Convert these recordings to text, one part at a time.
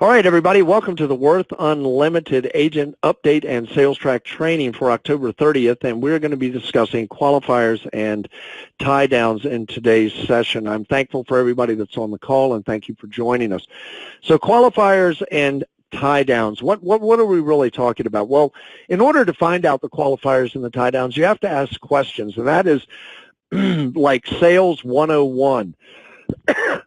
All right, everybody, welcome to the Worth Unlimited Agent Update and Sales Track Training for October 30th, and we're going to be discussing qualifiers and tie downs in today's session. I'm thankful for everybody that's on the call, and thank you for joining us. So qualifiers and tie downs, what are we really talking about? Well, in order to find out the qualifiers and the tie downs, you have to ask questions, and that is like Sales 101.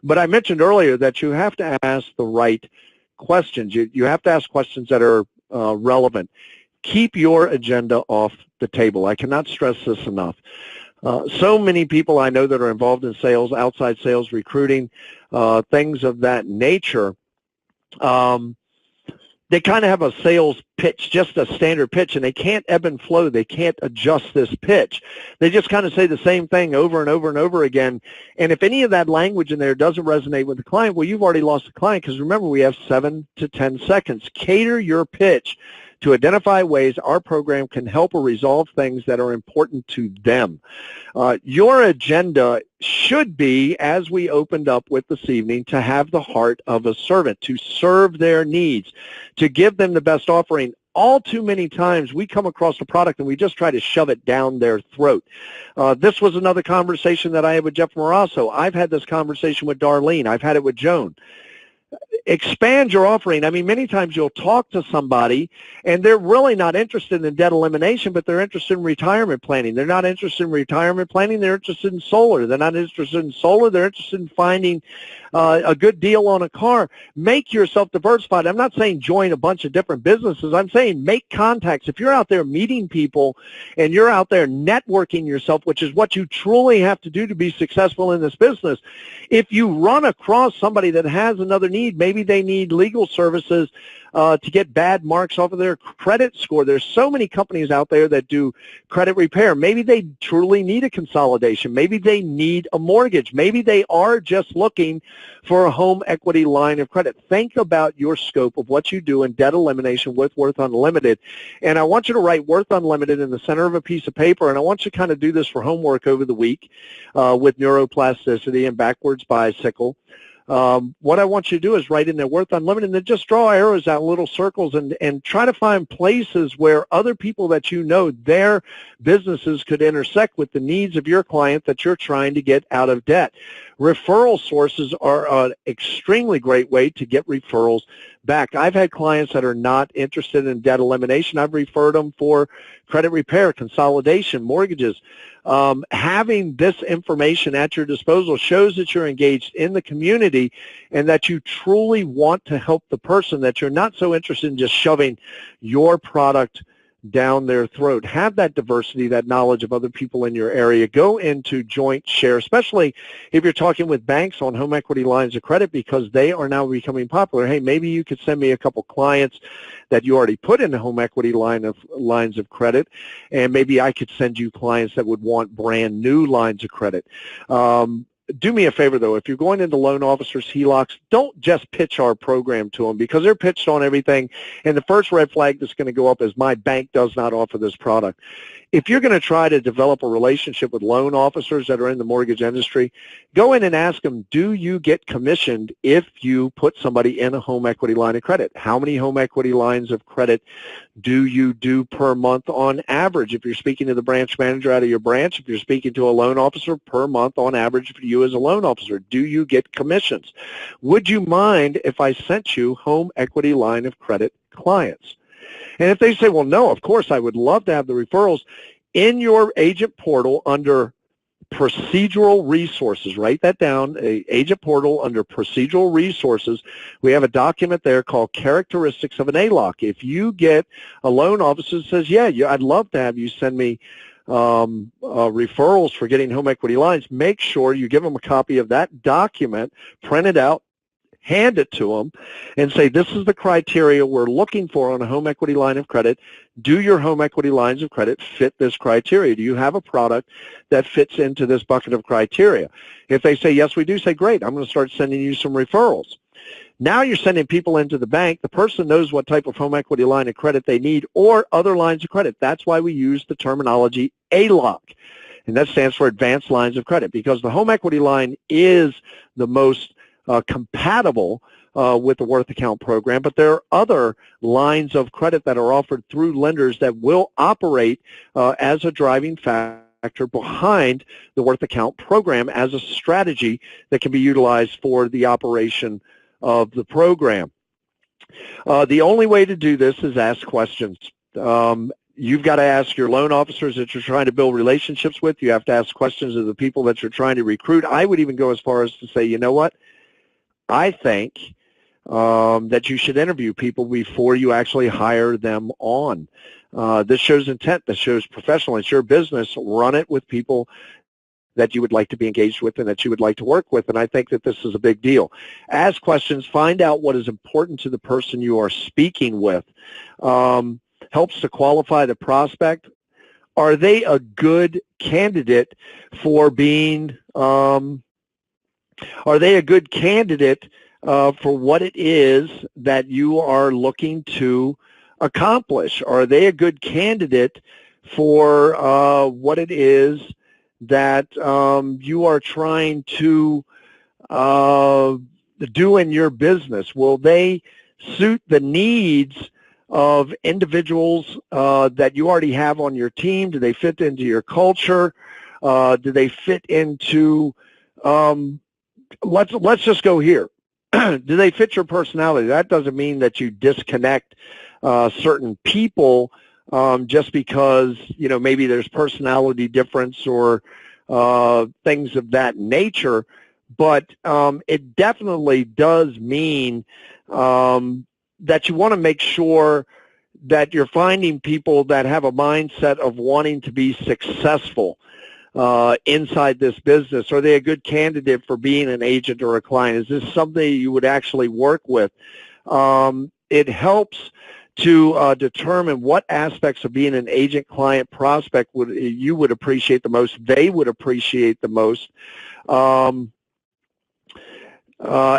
But I mentioned earlier that you have to ask the right questions. You have to ask questions that are relevant. Keep your agenda off the table. I cannot stress this enough. So many people I know that are involved in sales, outside sales, recruiting, things of that nature, they kind of have a sales pitch, just a standard pitch, and they can't ebb and flow. They can't adjust this pitch. They just kind of say the same thing over and over and over again. And if any of that language in there doesn't resonate with the client, well, you've already lost the client, because remember, we have 7 to 10 seconds. Cater your pitch to identify ways our program can help or resolve things that are important to them. Your agenda should be, as we opened up with this evening, to have the heart of a servant, to serve their needs, to give them the best offering. All too many times we come across a product and we just try to shove it down their throat. This was another conversation that I had with Jeff Morasso. I've had this conversation with Darlene. I've had it with Joan. Expand your offering. I mean, many times you'll talk to somebody and they're really not interested in debt elimination, but they're interested in retirement planning. They're not interested in retirement planning. They're interested in solar. They're not interested in solar. They're interested in finding a good deal on a car. Make yourself diversified. I'm not saying join a bunch of different businesses. I'm saying make contacts. If you're out there meeting people and you're out there networking yourself, which is what you truly have to do to be successful in this business, if you run across somebody that has another need, maybe they need legal services to get bad marks off of their credit score. There's so many companies out there that do credit repair. Maybe they truly need a consolidation. Maybe they need a mortgage. Maybe they are just looking for a home equity line of credit. Think about your scope of what you do in debt elimination with Worth Unlimited. And I want you to write Worth Unlimited in the center of a piece of paper, and I want you to kind of do this for homework over the week with neuroplasticity and backwards bicycle. What I want you to do is write in there Worth Unlimited, and then just draw arrows out, little circles, and try to find places where other people that you know, their businesses could intersect with the needs of your client that you're trying to get out of debt. Referral sources are an extremely great way to get referrals back. I've had clients that are not interested in debt elimination. I've referred them for credit repair, consolidation, mortgages. Having this information at your disposal shows that you're engaged in the community and that you truly want to help the person, that you're not so interested in just shoving your product down their throat. Have that diversity, that knowledge of other people in your area. Go into joint share, especially if you're talking with banks on home equity lines of credit, because they are now becoming popular. Hey, maybe you could send me a couple clients that you already put in a home equity lines of credit, and maybe I could send you clients that would want brand new lines of credit. Do me a favor, though. If you're going into loan officers, HELOCs, don't just pitch our program to them, because they're pitched on everything, and the first red flag that's going to go up is my bank does not offer this product. If you're going to try to develop a relationship with loan officers that are in the mortgage industry, go in and ask them, do you get commissioned if you put somebody in a home equity line of credit? How many home equity lines of credit do you do per month on average? If you're speaking to the branch manager out of your branch, if you're speaking to a loan officer, per month on average for you as a loan officer, do you get commissions? Would you mind if I sent you home equity line of credit clients? And if they say, well, no, of course, I would love to have the referrals, in your agent portal under procedural resources, write that down, agent portal under procedural resources, we have a document there called Characteristics of an ALOC. If you get a loan officer that says, yeah, I'd love to have you send me referrals for getting home equity lines, make sure you give them a copy of that document, print it out, hand it to them, and say, this is the criteria we're looking for on a home equity line of credit. Do your home equity lines of credit fit this criteria? Do you have a product that fits into this bucket of criteria? If they say, yes, we do, say, great, I'm going to start sending you some referrals. Now you're sending people into the bank. The person knows what type of home equity line of credit they need or other lines of credit. That's why we use the terminology ALOC. And that stands for Advanced Lines of Credit, because the home equity line is the most compatible with the Worth Account program, but there are other lines of credit that are offered through lenders that will operate as a driving factor behind the Worth Account program as a strategy that can be utilized for the operation of the program. The only way to do this is ask questions. You've got to ask your loan officers that you're trying to build relationships with. You have to ask questions of the people that you're trying to recruit. I would even go as far as to say, you know what? I think that you should interview people before you actually hire them on. This shows intent. This shows professional. It's your business. Run it with people that you would like to be engaged with and that you would like to work with, and I think that this is a big deal. Ask questions. Find out what is important to the person you are speaking with. Helps to qualify the prospect. Are they a good candidate for being, are they a good candidate for what it is that you are looking to accomplish? Are they a good candidate for what it is that you are trying to do in your business? Will they suit the needs of individuals that you already have on your team? Do they fit into your culture? Do they fit into, let's just go here. Do they fit your personality? That doesn't mean that you disconnect certain people just because, you know, maybe there's personality difference or things of that nature, but it definitely does mean that you want to make sure that you're finding people that have a mindset of wanting to be successful inside this business. Are they a good candidate for being an agent or a client? Is this something you would actually work with? It helps to determine what aspects of being an agent, client, prospect you would appreciate the most, they would appreciate the most.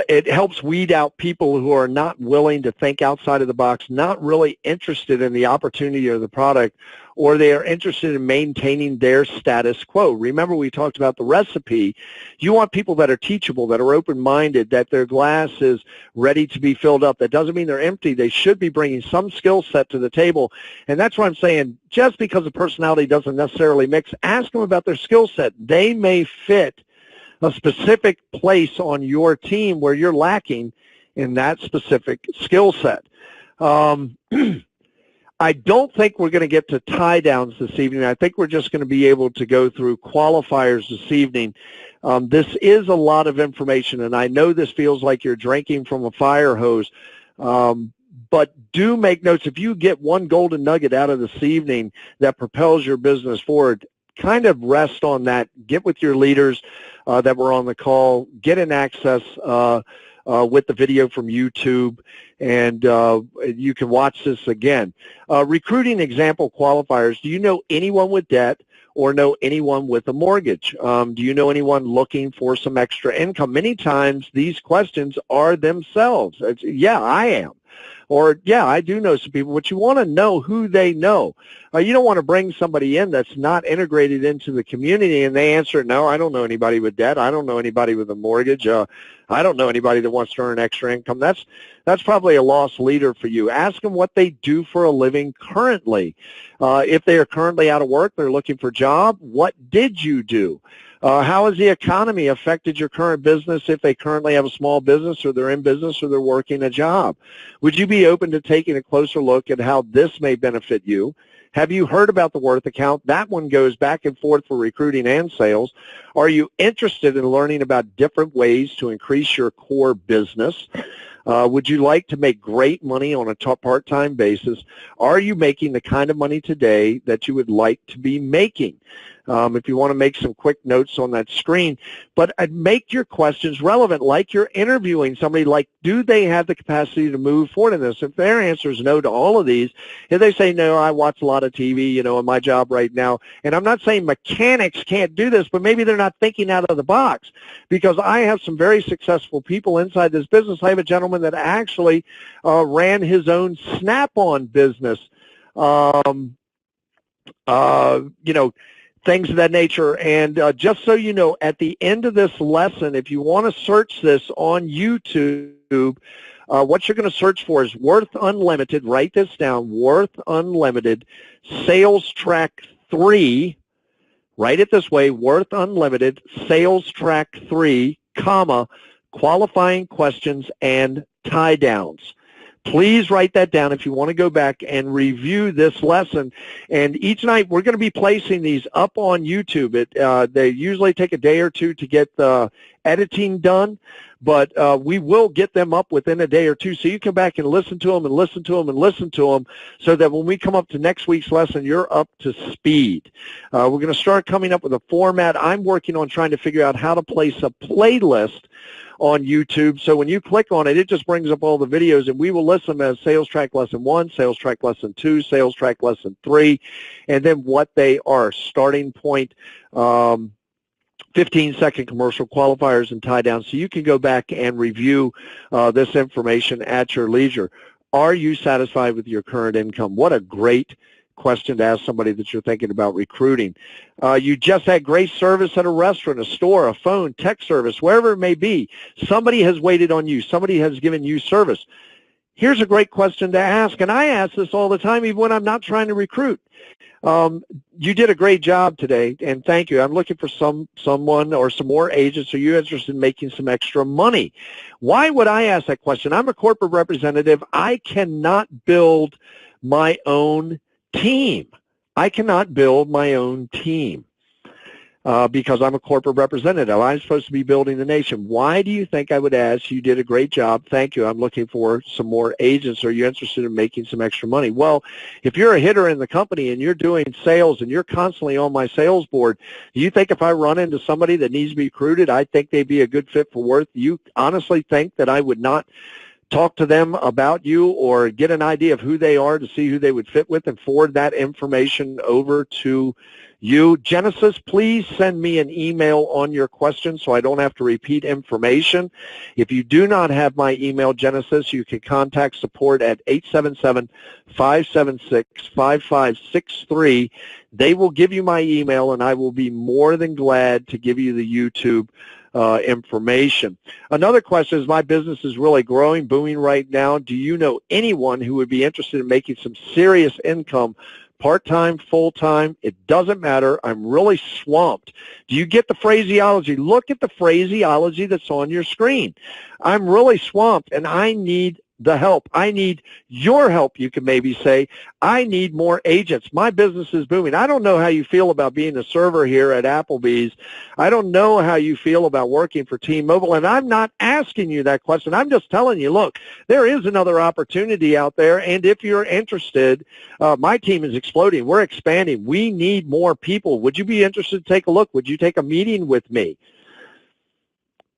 It helps weed out people who are not willing to think outside of the box, not really interested in the opportunity or the product, or they are interested in maintaining their status quo. Remember, we talked about the recipe. You want people that are teachable, that are open-minded, that their glass is ready to be filled up. That doesn't mean they're empty. They should be bringing some skill set to the table. And that's why I'm saying, just because the personality doesn't necessarily mix, ask them about their skill set. They may fit a specific place on your team where you're lacking in that specific skill set. I don't think we're going to get to tie downs this evening. I think we're just going to be able to go through qualifiers this evening. This is a lot of information, and I know this feels like you're drinking from a fire hose, but do make notes. If you get one golden nugget out of this evening that propels your business forward, kind of rest on that. Get with your leaders that were on the call. Get in access with the video from YouTube, and you can watch this again. Recruiting example qualifiers. Do you know anyone with debt or know anyone with a mortgage? Do you know anyone looking for some extra income? Many times these questions are themselves. It's, yeah, I am. Or, yeah, I do know some people, but you want to know who they know. You don't want to bring somebody in that's not integrated into the community and they answer, no, I don't know anybody with debt. I don't know anybody with a mortgage. I don't know anybody that wants to earn extra income. That's probably a lost leader for you. Ask them what they do for a living currently. If they are currently out of work, they're looking for a job, what did you do? How has the economy affected your current business if they currently have a small business or they're in business or they're working a job? Would you be open to taking a closer look at how this may benefit you? Have you heard about the Worth account? That one goes back and forth for recruiting and sales. Are you interested in learning about different ways to increase your core business? Would you like to make great money on a part-time basis? Are you making the kind of money today that you would like to be making? If you want to make some quick notes on that screen, but make your questions relevant, like you're interviewing somebody, like, do they have the capacity to move forward in this? If their answer is no to all of these, if they say, no, I watch a lot of TV, in my job right now, and I'm not saying mechanics can't do this, but maybe they're not thinking out of the box, because I have some very successful people inside this business. I have a gentleman that actually ran his own Snap-on business, things of that nature. And just so you know, at the end of this lesson, if you want to search this on YouTube, What you're going to search for is Worth Unlimited. Write this down, Worth Unlimited Sales Track 3. Write it this way, Worth Unlimited Sales Track 3, comma, qualifying questions and tie downs. Please write that down if you want to go back and review this lesson. And each night we're going to be placing these up on YouTube. They usually take a day or two to get the editing done, but we will get them up within a day or two. So you come back and listen to them and listen to them and listen to them so that when we come up to next week's lesson, you're up to speed. We're going to start coming up with a format. I'm working on trying to figure out how to place a playlist on YouTube. So when you click on it, it just brings up all the videos, and we will list them as Sales Track Lesson 1, Sales Track Lesson 2, Sales Track Lesson 3, and then what they are. Starting point, 15-second commercial, qualifiers, and tie downs. So you can go back and review this information at your leisure. Are you satisfied with your current income? What a great question to ask somebody that you're thinking about recruiting. You just had great service at a restaurant, a store, a phone, text service, wherever it may be. Somebody has waited on you. Somebody has given you service. Here's a great question to ask, and I ask this all the time even when I'm not trying to recruit. You did a great job today, and thank you. I'm looking for someone or some more agents. Are you interested in making some extra money? Why would I ask that question? I'm a corporate representative. I cannot build my own team. I cannot build my own team because I'm a corporate representative. I'm supposed to be building the nation. Why do you think I would ask? You did a great job. Thank you. I'm looking for some more agents. Are you interested in making some extra money? Well, if you're a hitter in the company and you're doing sales and you're constantly on my sales board, do you think if I run into somebody that needs to be recruited, I think they'd be a good fit for Worth? You honestly think that I would not talk to them about you or get an idea of who they are to see who they would fit with and forward that information over to you? Genesis, please send me an email on your question so I don't have to repeat information. If you do not have my email, Genesis, you can contact support at 877-576-5563. They will give you my email, and I will be more than glad to give you the YouTube information. Another question is, my business is really growing, booming right now. Do you know anyone who would be interested in making some serious income, part-time, full-time? It doesn't matter. I'm really swamped. Do you get the phraseology? Look at the phraseology that's on your screen. I'm really swamped, and I need the help. I need your help, you can maybe say. I need more agents. My business is booming. I don't know how you feel about being a server here at Applebee's. I don't know how you feel about working for T-Mobile, and I'm not asking you that question. I'm just telling you, look, there is another opportunity out there, and if you're interested, my team is exploding. We're expanding. We need more people. Would you be interested to take a look? Would you take a meeting with me?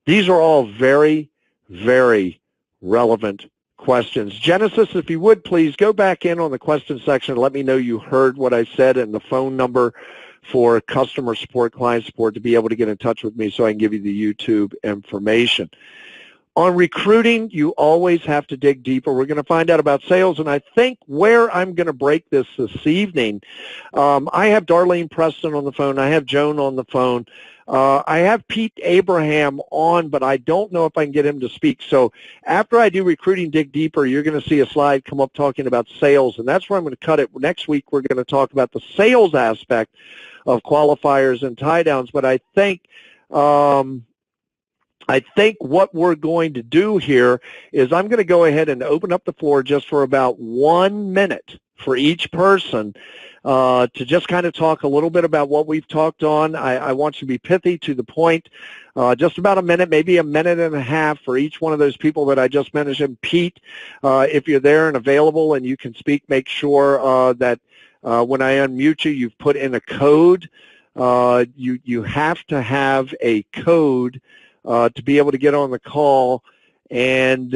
These are all very, very relevant questions. Genesis, if you would please go back in on the question section and let me know you heard what I said and the phone number for customer support, client support to be able to get in touch with me so I can give you the YouTube information. On recruiting, you always have to dig deeper. We're going to find out about sales, and I think where I'm going to break this evening, I have Darlene Preston on the phone. I have Joan on the phone. I have Pete Abraham on, but I don't know if I can get him to speak. So after I do Recruiting Dig Deeper, you're going to see a slide come up talking about sales, and that's where I'm going to cut it. Next week, we're going to talk about the sales aspect of qualifiers and tie downs, but I think what we're going to do here is I'm going to go ahead and open up the floor just for about 1 minute for each person to just kind of talk a little bit about what we've talked on. I want you to be pithy, to the point, just about a minute, maybe a minute and a half for each one of those people that I just mentioned. Pete, if you're there and available and you can speak, make sure that when I unmute you, you've put in a code. You have to have a code to be able to get on the call, and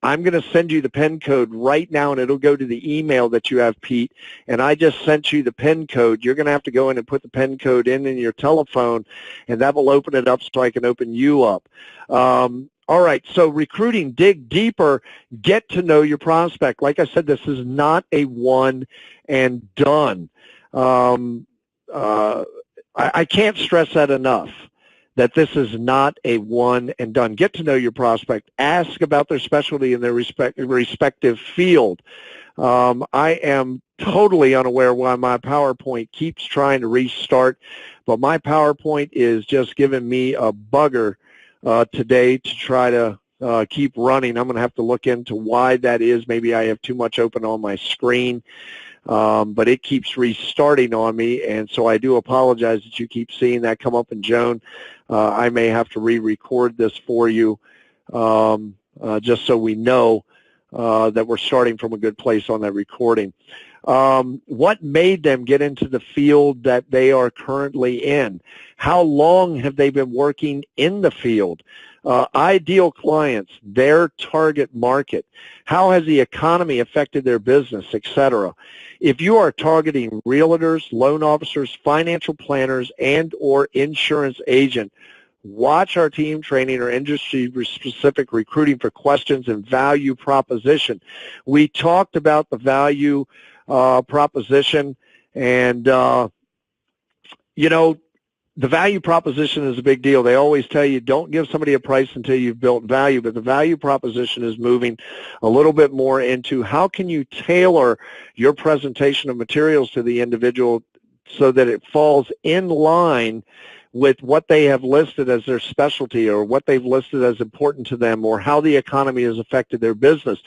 I'm going to send you the PIN code right now, and it'll go to the email that you have, Pete, and I just sent you the PIN code. You're going to have to go in and put the PIN code in your telephone, and that will open it up so I can open you up. All right, so recruiting, dig deeper, get to know your prospect. Like I said, this is not a one and done. I can't stress that enough. that this is not a one and done. Get to know your prospect. Ask about their specialty in their respective field. I am totally unaware why my PowerPoint keeps trying to restart, but my PowerPoint is just giving me a bugger today to try to keep running. I'm going to have to look into why that is. Maybe I have too much open on my screen, but it keeps restarting on me, and so I do apologize that you keep seeing that come up. And Joan, I may have to re-record this for you just so we know that we're starting from a good place on that recording. What made them get into the field that they are currently in? How long have they been working in the field? Ideal clients, their target market. How has the economy affected their business, etc.? If you are targeting realtors, loan officers, financial planners, and or insurance agent, watch our team training or industry-specific recruiting for questions and value proposition. We talked about the value proposition, and you know, the value proposition is a big deal. They always tell you don't give somebody a price until you've built value, but the value proposition is moving a little bit more into how can you tailor your presentation of materials to the individual so that it falls in line with what they have listed as their specialty or what they've listed as important to them or how the economy has affected their business.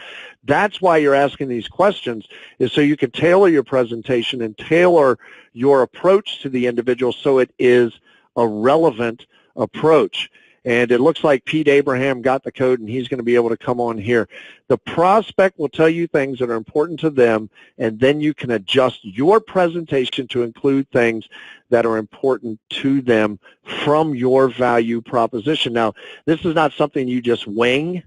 That's why you're asking these questions, is so you can tailor your presentation and tailor your approach to the individual so it is a relevant approach. And it looks like Pete Abraham got the code, and he's going to be able to come on here. The prospect will tell you things that are important to them, and then you can adjust your presentation to include things that are important to them from your value proposition. Now, this is not something you just wing.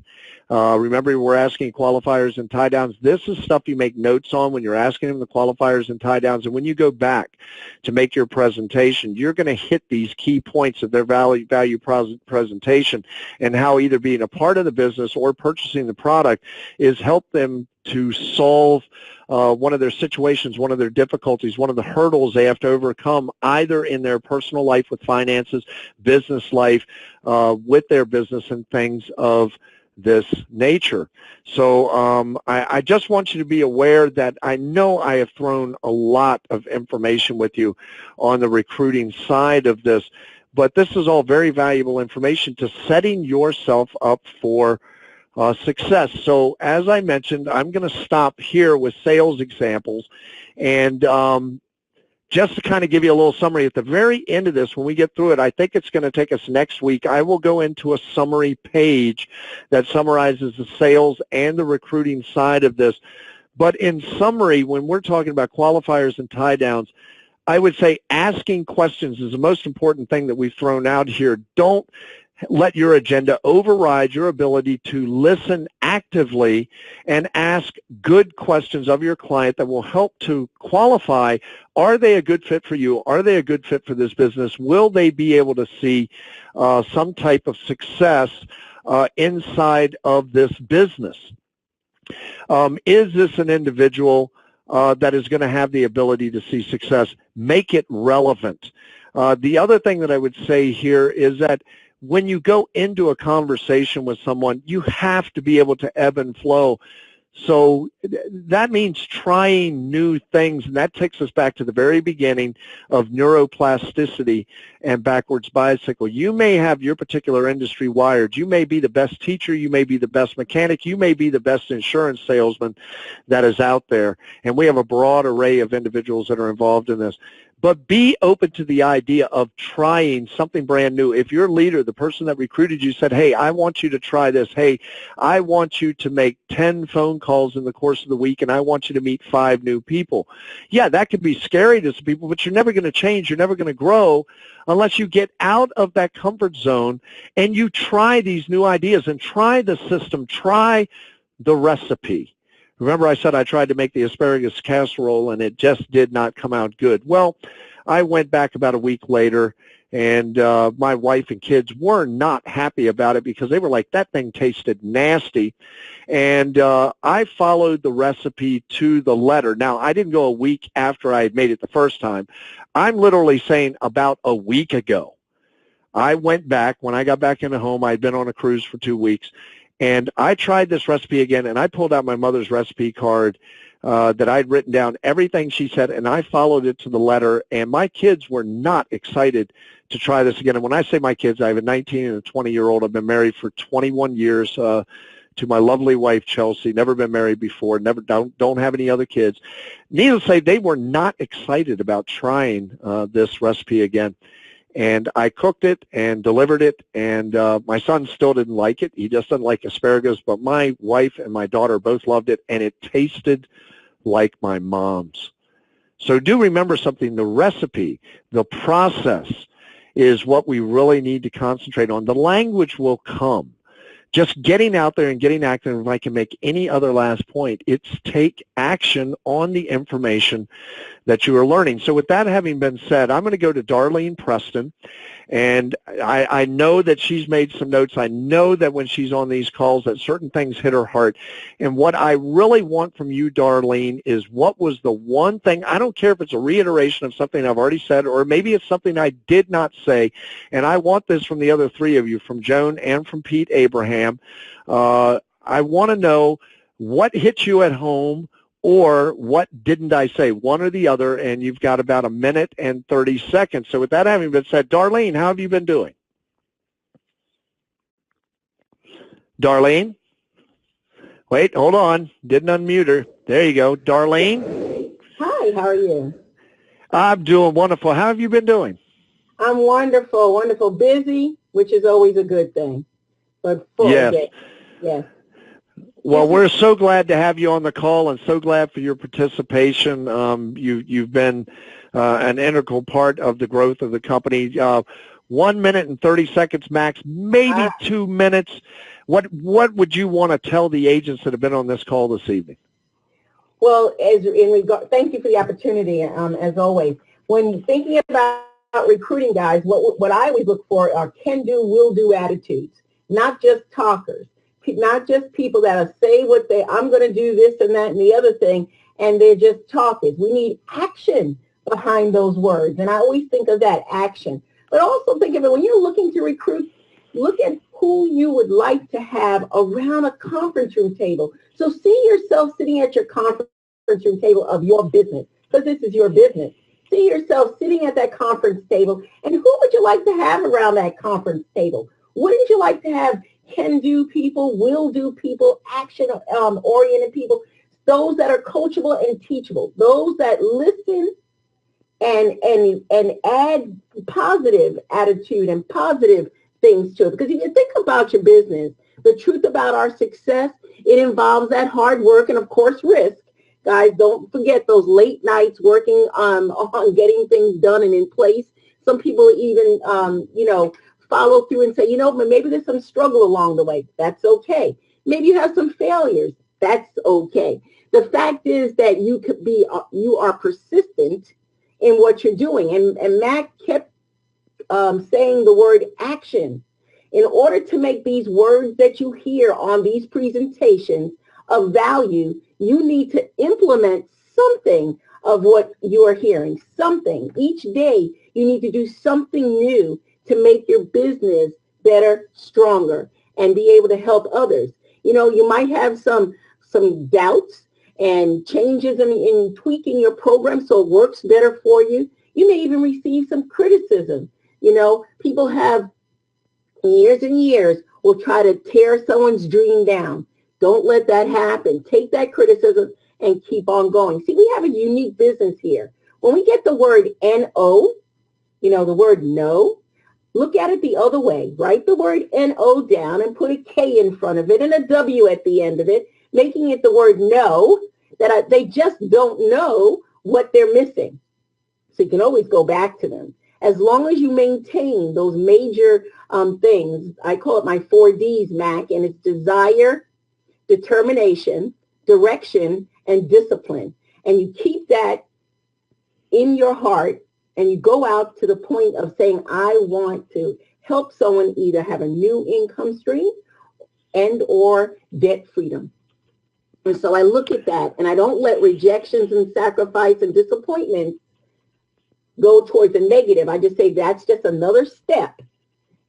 Remember, we're asking qualifiers and tie downs. This is stuff you make notes on when you're asking them the qualifiers and tie downs. And when you go back to make your presentation, you're going to hit these key points of their value presentation and how either being a part of the business or purchasing the product is help them to solve one of their situations, one of their difficulties, one of the hurdles they have to overcome either in their personal life with finances, business life, with their business and things of this nature. So I just want you to be aware that I know I have thrown a lot of information with you on the recruiting side of this, but this is all very valuable information to setting yourself up for success. So as I mentioned, I'm going to stop here with sales examples, and just to kind of give you a little summary, at the very end of this, when we get through it, I think it's going to take us next week, I will go into a summary page that summarizes the sales and the recruiting side of this. But in summary, when we're talking about qualifiers and tie downs, I would say asking questions is the most important thing that we've thrown out here. Don't let your agenda override your ability to listen actively and ask good questions of your client that will help to qualify, are they a good fit for you? Are they a good fit for this business? Will they be able to see some type of success inside of this business? Is this an individual that is going to have the ability to see success? Make it relevant. The other thing that I would say here is that when you go into a conversation with someone, you have to be able to ebb and flow. So that means trying new things, and that takes us back to the very beginning of neuroplasticity and backwards bicycle. You may have your particular industry wired. You may be the best teacher. You may be the best mechanic. You may be the best insurance salesman that is out there, and we have a broad array of individuals that are involved in this. But be open to the idea of trying something brand new. If your leader, the person that recruited you, said, hey, I want you to try this. Hey, I want you to make 10 phone calls in the course of the week, and I want you to meet 5 new people. Yeah, that could be scary to some people, but you're never going to change. You're never going to grow unless you get out of that comfort zone and you try these new ideas and try the system, try the recipe. Remember I said I tried to make the asparagus casserole and it just did not come out good. Well, I went back about a week later, and my wife and kids were not happy about it because they were like, that thing tasted nasty. And I followed the recipe to the letter. Now, I didn't go a week after I had made it the first time. I'm literally saying about a week ago. I went back. When I got back in the home, I'd been on a cruise for 2 weeks, and I tried this recipe again, and I pulled out my mother's recipe card that I'd written down everything she said, and I followed it to the letter, and my kids were not excited to try this again. And when I say my kids, I have a 19 and a 20-year-old. I've been married for 21 years to my lovely wife, Chelsea. Never been married before. Don't have any other kids. Needless to say, they were not excited about trying this recipe again. And I cooked it and delivered it, and my son still didn't like it. He just doesn't like asparagus, but my wife and my daughter both loved it, and it tasted like my mom's. So do remember something. The recipe, the process is what we really need to concentrate on. The language will come. Just getting out there and getting active, if I can make any other last point, it's take action on the information that you are learning. So with that having been said, I'm going to go to Darlene Preston, and I know that she's made some notes. I know that when she's on these calls that certain things hit her heart. And what I really want from you, Darlene, is what was the one thing, I don't care if it's a reiteration of something I've already said, or maybe it's something I did not say, and I want this from the other three of you, from Joan and from Pete Abraham. I want to know what hit you at home, or what didn't I say, one or the other, and you've got about 1 minute and 30 seconds. So with that having been said, Darlene, how have you been doing? Darlene? Wait, hold on. Didn't unmute her. There you go. Darlene? Hi, how are you? I'm doing wonderful. How have you been doing? I'm wonderful, wonderful. Busy, which is always a good thing, but full. Yes. Yes. Well, we're so glad to have you on the call, and so glad for your participation. You've been an integral part of the growth of the company. 1 minute and 30 seconds max, maybe 2 minutes. What would you want to tell the agents that have been on this call this evening? Well, thank you for the opportunity, as always. When thinking about recruiting, guys, what I always look for are can-do, will-do attitudes, not just talkers. Not just people that say I'm going to do this and that and the other thing, and they're just talkers. We need action behind those words, and I always think of that, action. But also think of it, when you're looking to recruit, look at who you would like to have around a conference room table. So see yourself sitting at your conference room table of your business, because this is your business. See yourself sitting at that conference table, and who would you like to have around that conference table? Wouldn't you like to have can-do people, will-do people, action-oriented people, those that are coachable and teachable, those that listen and add positive attitude and positive things to it? Because if you think about your business, the truth about our success, it involves that hard work and, of course, risk. Guys, don't forget those late nights working on getting things done and in place. Some people even, follow through and say, maybe there's some struggle along the way. That's okay. Maybe you have some failures. That's okay. The fact is that you are persistent in what you're doing. And Matt kept saying the word action. In order to make these words that you hear on these presentations of value, you need to implement something of what you are hearing, something. Each day, you need to do something new to make your business better, stronger, and be able to help others. You might have some doubts and changes in tweaking your program so it works better for you. You may even receive some criticism. People have years and years will try to tear someone's dream down. Don't let that happen. Take that criticism and keep on going. See, we have a unique business here. When we get the word N-O, the word no, look at it the other way. Write the word N-O down and put a K in front of it and a W at the end of it, making it the word no, that they just don't know what they're missing. So you can always go back to them. As long as you maintain those major things, I call it my 4 Ds, Mac, and it's desire, determination, direction, and discipline. And you keep that in your heart, and you go out to the point of saying, I want to help someone either have a new income stream and or debt freedom. And so I look at that, and I don't let rejections and sacrifice and disappointment go towards the negative. I just say that's just another step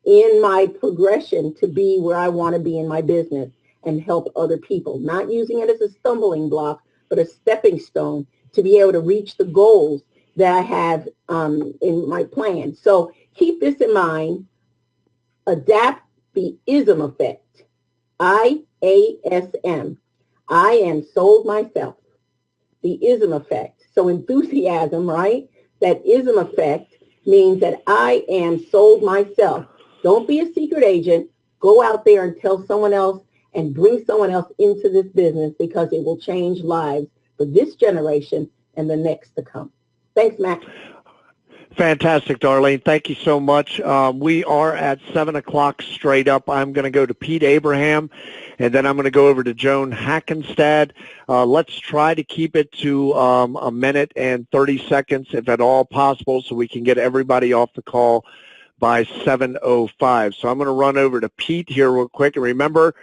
in my progression to be where I want to be in my business and help other people, not using it as a stumbling block, but a stepping stone to be able to reach the goals that I have in my plan. So keep this in mind. Adapt the ISM effect. IASM. I am sold myself. The ISM effect. So enthusiasm, right? That ISM effect means that I am sold myself. Don't be a secret agent. Go out there and tell someone else and bring someone else into this business, because it will change lives for this generation and the next to come. Thanks, Matt. Fantastic, Darlene. Thank you so much. We are at 7 o'clock straight up. I'm going to go to Pete Abraham, and then I'm going to go over to Joan Hackenstad. Let's try to keep it to a minute and 30 seconds, if at all possible, so we can get everybody off the call by 7:05. So I'm going to run over to Pete here real quick. And remember,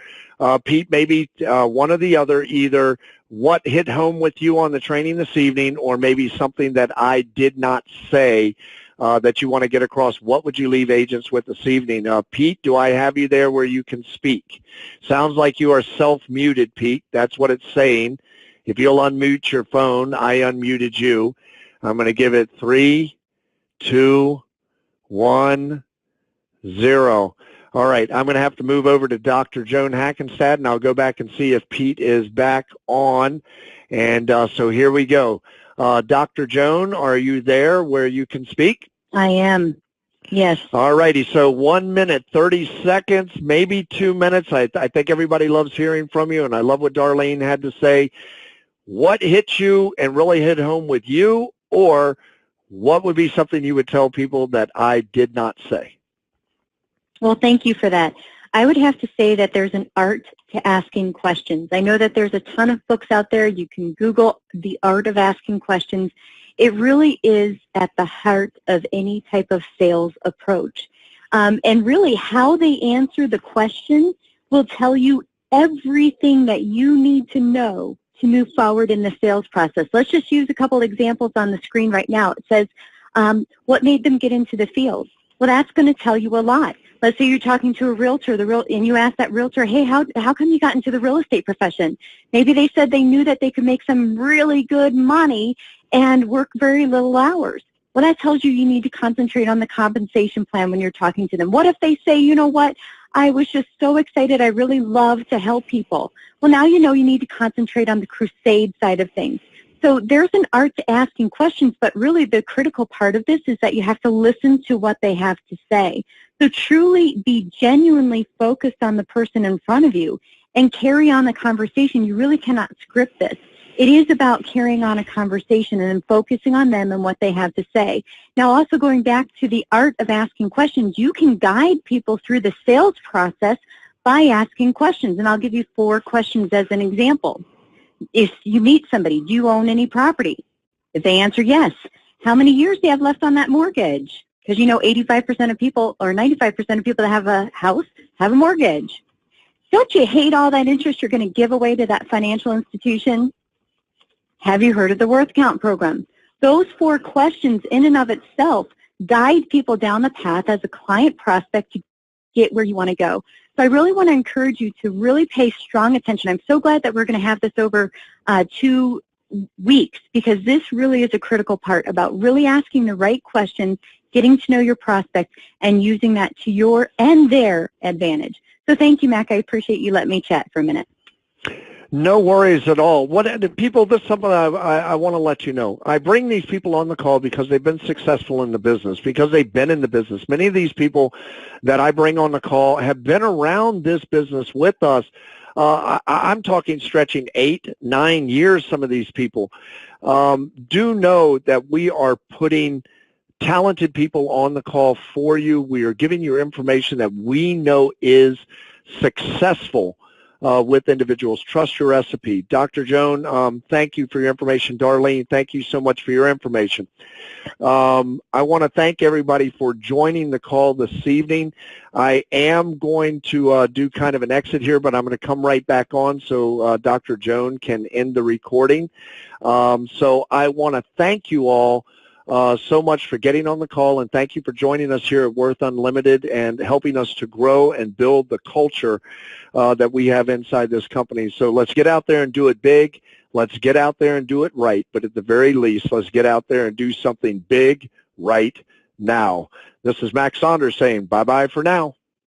Pete, maybe one or the other, either what hit home with you on the training this evening, or maybe something that I did not say that you want to get across. What would you leave agents with this evening? Pete, do I have you there where you can speak? Sounds like you are self-muted, Pete. That's what it's saying. If you'll unmute your phone, I unmuted you. I'm going to give it 3, 2, 1, 0. All right, I'm going to have to move over to Dr. Joan Hackenstad, and I'll go back and see if Pete is back on. And so here we go. Dr. Joan, are you there where you can speak? I am, yes. All righty, so 1 minute, 30 seconds, maybe 2 minutes. I think everybody loves hearing from you, and I love what Darlene had to say. What hit you and really hit home with you, or what would be something you would tell people that I did not say? Well, thank you for that. I would have to say that there's an art to asking questions. I know that there's a ton of books out there. You can Google the art of asking questions. It really is at the heart of any type of sales approach. And really how they answer the question will tell you everything that you need to know to move forward in the sales process. Let's just use a couple examples on the screen right now. It says, what made them get into the field? Well, that's going to tell you a lot. Let's say you're talking to a realtor, and you ask that realtor, hey, how come you got into the real estate profession? Maybe they said they knew that they could make some really good money and work very little hours. Well, that tells you need to concentrate on the compensation plan when you're talking to them. What if they say, you know what, I was just so excited, I really love to help people. Well, now you know you need to concentrate on the crusade side of things. So there's an art to asking questions, but really the critical part of this is that you have to listen to what they have to say. So truly be genuinely focused on the person in front of you and carry on the conversation. You really cannot script this. It is about carrying on a conversation and then focusing on them and what they have to say. Now, also going back to the art of asking questions, you can guide people through the sales process by asking questions. And I'll give you 4 questions as an example. If you meet somebody, do you own any property? If they answer yes, how many years do you have left on that mortgage? Because you know 85% of people or 95% of people that have a house have a mortgage. Don't you hate all that interest you're going to give away to that financial institution? Have you heard of the Worth Count program? Those 4 questions in and of itself guide people down the path as a client prospect to get where you want to go. So I really want to encourage you to really pay strong attention. I'm so glad that we're going to have this over 2 weeks, because this really is a critical part about really asking the right questions, getting to know your prospect, and using that to your and their advantage. So thank you, Mac. I appreciate you letting me chat for a minute. No worries at all. People, this is something I want to let you know. I bring these people on the call because they've been successful in the business, because they've been in the business. Many of these people that I bring on the call have been around this business with us. I'm talking stretching 8, 9 years, some of these people. Do know that we are putting talented people on the call for you. We are giving you information that we know is successful with individuals. Trust your recipe. Dr. Joan, thank you for your information. Darlene, thank you so much for your information. I want to thank everybody for joining the call this evening. I am going to do kind of an exit here, but I'm going to come right back on so Dr. Joan can end the recording. So I want to thank you all so much for getting on the call, and thank you for joining us here at Worth Unlimited and helping us to grow and build the culture that we have inside this company. So let's get out there and do it big. Let's get out there and do it right. But at the very least, let's get out there and do something big right now. This is Max Saunders saying bye-bye for now.